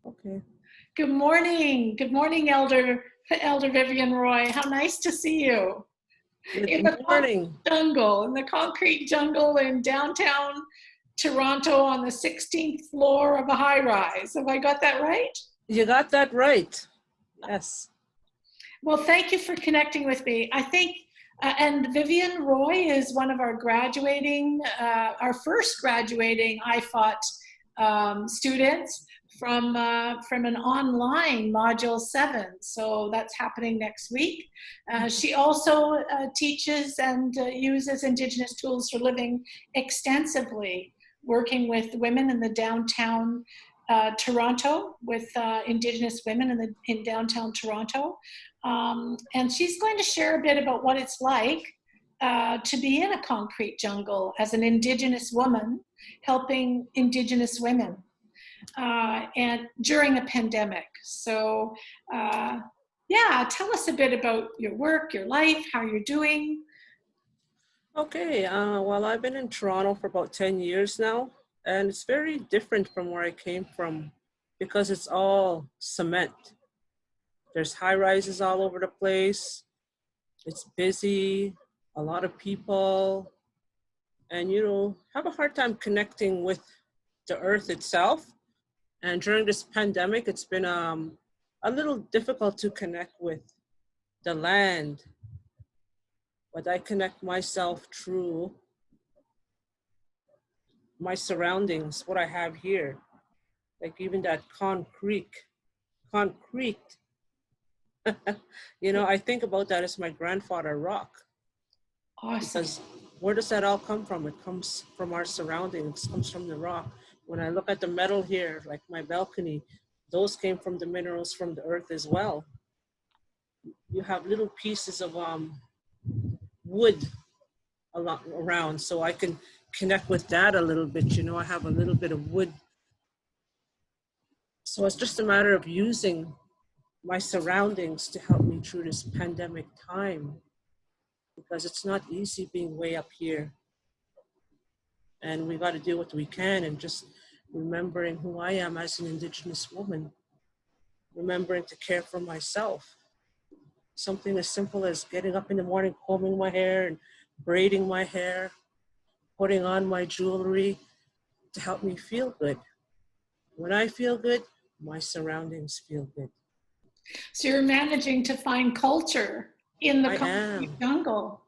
Okay. Good morning. Good morning, Elder Vivian Roy. How nice to see you in Good the morning. concrete jungle in downtown Toronto on the 16th floor of a high rise. Have I got that right? You got that right. Yes. Well, thank you for connecting with me. I think, and Vivian Roy is one of our our first graduating IFOT students from an online module 7. So that's happening next week. She also teaches and uses Indigenous tools for living extensively, working with women in the downtown Toronto, with Indigenous women in downtown Toronto. And she's going to share a bit about what it's like to be in a concrete jungle as an Indigenous woman helping Indigenous women and during a pandemic. So yeah, tell us a bit about your work, your life, how you're doing. Okay. Well, I've been in Toronto for about 10 years now, and it's very different from where I came from because it's all cement. There's high rises all over the place. It's busy, a lot of people, and have a hard time connecting with the earth itself. And during this pandemic, it's been a little difficult to connect with the land, but I connect myself through my surroundings, what I have here. Like even that concrete. I think about that as my grandfather rock, Awesome. because where does that all come from? It comes from our surroundings, it comes from the rock. When I look at the metal here, like my balcony, those came from the minerals from the earth as well. You have little pieces of wood a lot around, so I can connect with that a little bit. I have a little bit of wood, so it's just a matter of using my surroundings to help me through this pandemic time, because it's not easy being way up here, and we got to do what we can, and just remembering who I am as an Indigenous woman, remembering to care for myself. Something as simple as getting up in the morning, combing my hair and braiding my hair, putting on my jewelry to help me feel good. When I feel good, my surroundings feel good. So you're managing to find culture in the I concrete am. jungle.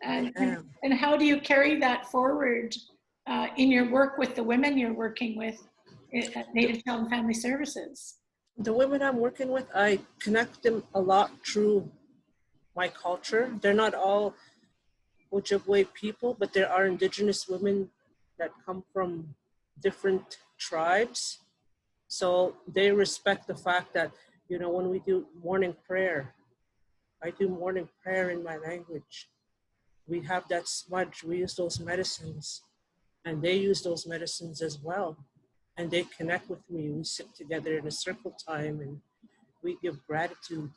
I am. And how do you carry that forward in your work with the women you're working with at Native Child and Family Services? The women I'm working with, I connect them a lot through my culture. They're not all Ojibwe people, but there are Indigenous women that come from different tribes. So they respect the fact that, when we do morning prayer, I do morning prayer in my language. We have that smudge, we use those medicines, and they use those medicines as well. And they connect with me. We sit together in a circle time and we give gratitude.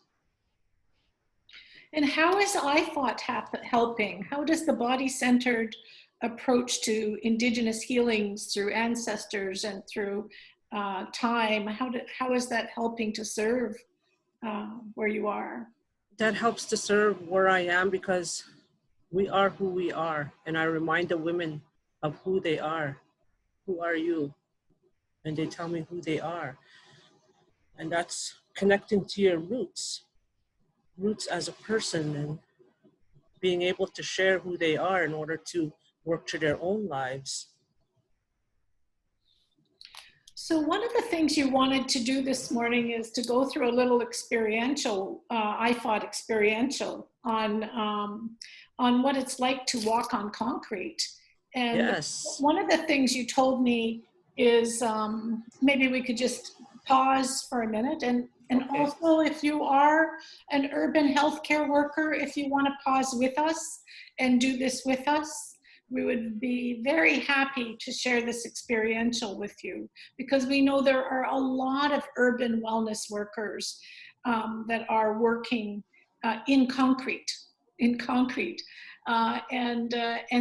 And how is IFOT helping? How does the body-centered approach to Indigenous healings through ancestors and through time, how is that helping to serve where you are? That helps to serve where I am because we are who we are. And I remind the women of who they are. Who are you? And they tell me who they are. And that's connecting to your roots as a person, and being able to share who they are in order to work through their own lives. So one of the things you wanted to do this morning is to go through a little experiential, IFOT experiential on what it's like to walk on concrete. And Yes. one of the things you told me is maybe we could just pause for a minute, and Okay. also if you are an urban healthcare worker, if you want to pause with us and do this with us, we would be very happy to share this experiential with you, because we know there are a lot of urban wellness workers that are working in concrete. And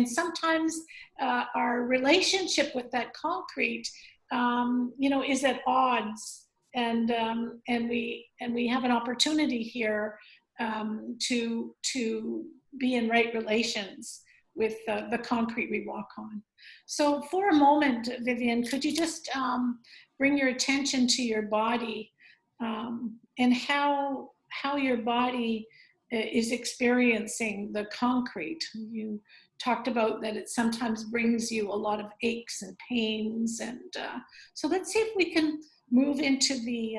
sometimes our relationship with that concrete, is at odds. and we have an opportunity here to be in right relations with the concrete we walk on. So for a moment, Vivian, could you just bring your attention to your body and how your body is experiencing the concrete? You talked about that it sometimes brings you a lot of aches and pains, and so let's see if we can move into the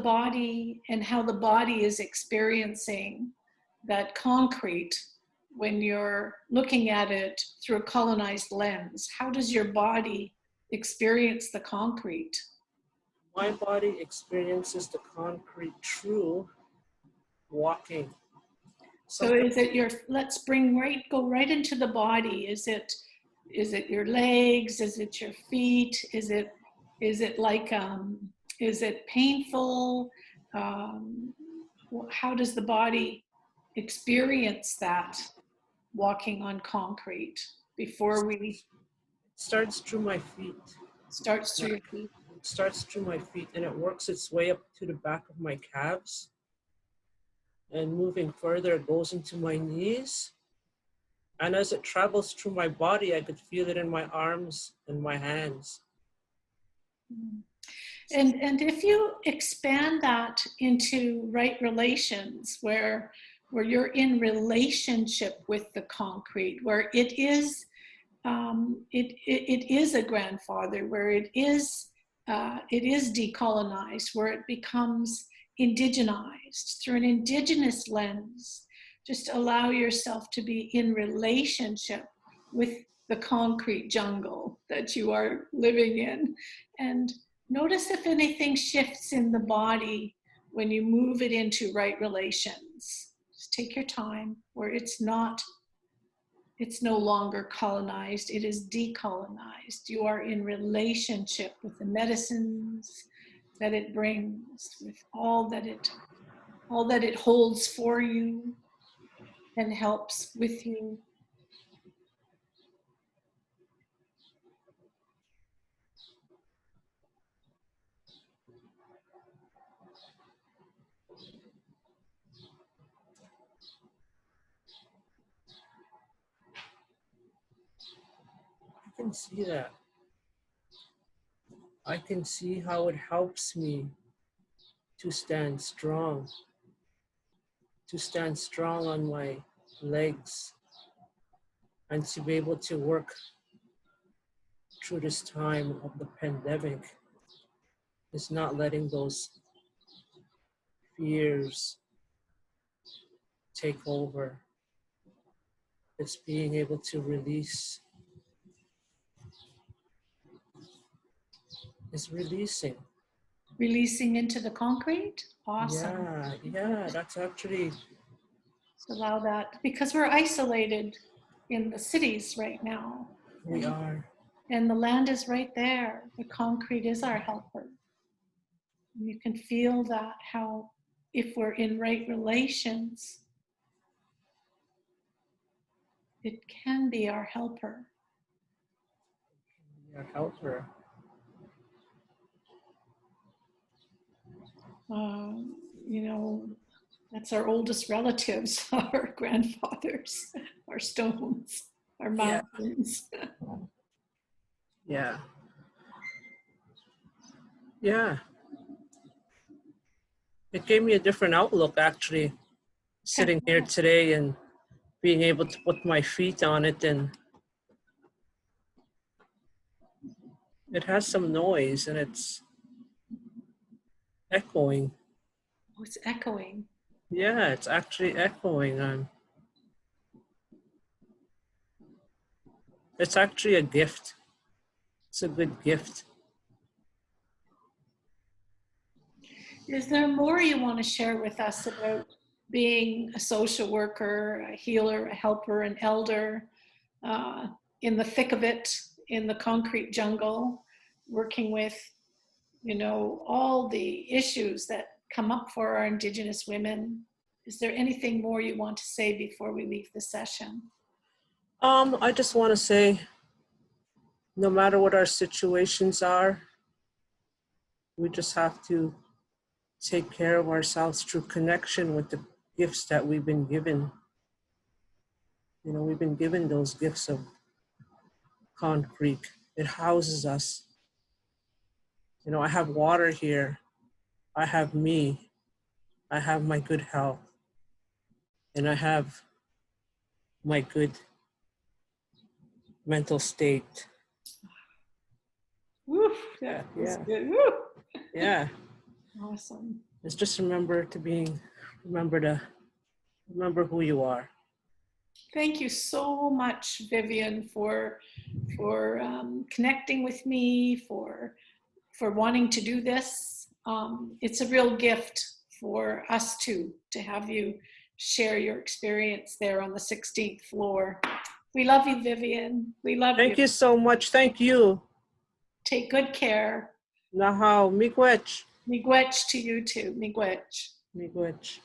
body and how the body is experiencing that concrete when you're looking at it through a colonized lens. How does your body experience the concrete? My body experiences the concrete through walking. So is it your, let's go right into the body. Is it your legs? Is it your feet? Is it like, is it painful? How does the body experience that walking on concrete before we? It starts through my feet. Starts through your feet. It starts through my feet and it works its way up to the back of my calves. And moving further, it goes into my knees. And as it travels through my body, I could feel it in my arms and my hands. And if you expand that into right relations, where you're in relationship with the concrete, where it is a grandfather, where it is decolonized, where it becomes indigenized through an indigenous lens. Just allow yourself to be in relationship with the concrete jungle that you are living in, and notice if anything shifts in the body when you move it into right relations. Just take your time, where it's no longer colonized, it is decolonized. You are in relationship with the medicines that it brings, with all that it holds for you and helps with you. I can see that. I can see how it helps me to stand strong on my legs and to be able to work through this time of the pandemic. Is not letting those fears take over. It's being able to release. It's releasing. Releasing into the concrete? Awesome. Yeah, that's actually. So allow that, because we're isolated in the cities right now. We are. And the land is right there. The concrete is our helper. And you can feel that, how if we're in right relations, it can be our helper. Our helper. That's our oldest relatives, our grandfathers, our stones, our mountains. Yeah. It gave me a different outlook, actually, sitting here today and being able to put my feet on it, and it has some noise and it's echoing. Oh, it's echoing. Yeah, it's actually echoing. It's actually a gift. It's a good gift. Is there more you want to share with us about being a social worker, a healer, a helper, an elder, in the thick of it, in the concrete jungle, working with, all the issues that come up for our Indigenous women? Is there anything more you want to say before we leave the session? I just want to say, no matter what our situations are, We just have to take care of ourselves through connection with the gifts that we've been given. You know, we've been given those gifts of concrete. It houses us. You know, I have water here. I have me. I have my good health. And I have my good mental state. Woo, that was Yeah. good. Woo. Yeah. Awesome. It's just remember who you are. Thank you so much, Vivian, for connecting with me, for wanting to do this. It's a real gift for us to have you share your experience there on the 16th floor. We love you, Vivian. We love you. Thank you so much. Thank you. Take good care. Nahau, miigwech. Miigwech to you too. Miigwech. Miigwech.